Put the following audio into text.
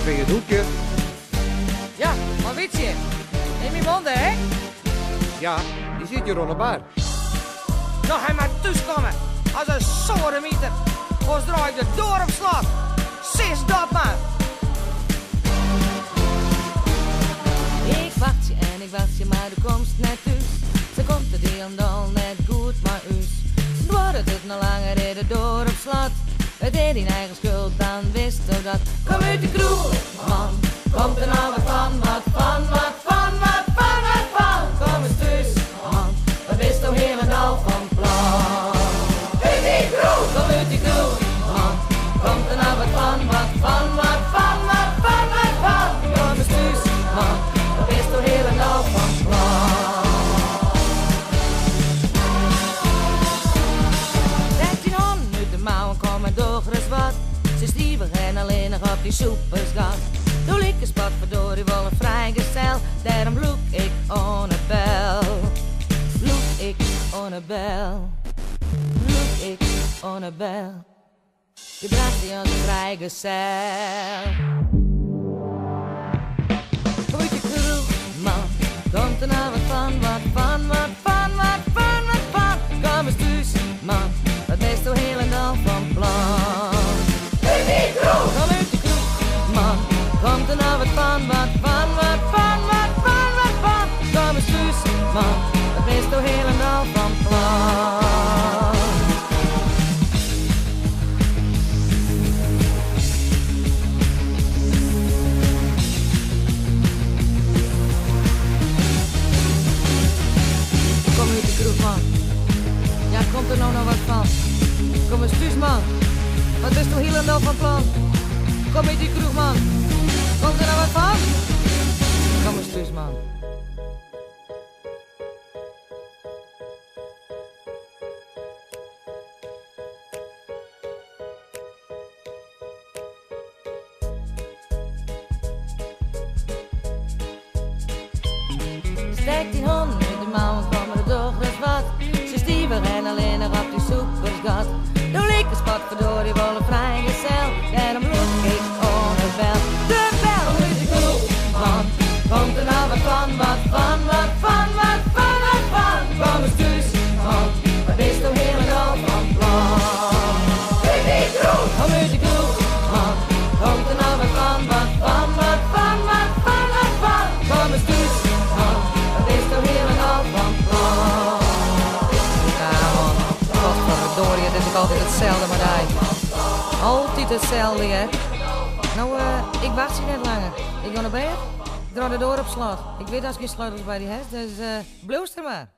Wat ben je doetje? Ja, maar weet je, in mijn mond, hè? Ja, die zit hier onder bar. Nou, hij maar thuiskomen. Als een soremieter. Ons draai ik de door op slot. Sis dat maar. Ik wacht je en ik wacht je, maar de komst net thuis. Ze komt het helemaal net goed, maar us. Wordt het nog langer rijden door op slot. Het is in eigen schuld, dan wist u dat. Kom uit de kroeg, man. Komt er nou wat van, wat van, wat van, wat van, wat van. Kom eens thuis, man. Wat wist u helemaal van plan. Uit die kroeg, kom uit die kroeg, man. Komt er nou wat van, wat van, wat van, wat van, wat van. Kom eens thuis, man. Wat wist u helemaal van plan. Wat. Ze stieven en alleen nog op die soepensgat. Doe ik een spot verdorie wel een vrijgezel. Daarom look ik on a bel. Look ik on a bel. Look ik on a bel. Je bracht die aan de vrijgezel. Kom uit je kroeg, man. Komt er nou wat van, wat van, wat van, wat van, wat van. Kom eens thuis, man. Wat ben je helemaal van plan. Kom uit de kroeg, man. Komt er nou wat van, wat van, wat van, wat van, wat van. Kom eens thuis, man. Dat is toch helemaal van plan. Kom uit de kroeg, man. Ja, komt er nou nog wat van? Kom eens thuis, man. Wat is toch helemaal van plan? Kom uit die kroeg, man. Komt er nou wat van? Kom eens thuis, man. Steek die hond uit de mouwen, kwam er toch eens wat. Ze stieven en alleen nog op die soepersgat. Doe ik een spot verdorie wel een vrijgezel. Daarom look ik on a bel. De bel uit de kroeg, man. Komt er nou wat van, wat van, wat van, wat van, wat van. Kom eens thuis, man. Wat is toch helemaal van plan. Uit die kroeg, kom uit die kroeg, man. Komt er nou wat van, wat van, wat van, wat van, wat van. Kom eens thuis, man. Wat is toch helemaal van plan. Godverdorie, dit is altijd hetzelfde, maar hij. Altijd hetzelfde, hè. Nou, ik wacht je net langer. Ik ga naar bed. Ik draai de door op slot. Ik weet dat ik geen sleutels bij die heeft, dus blooster maar.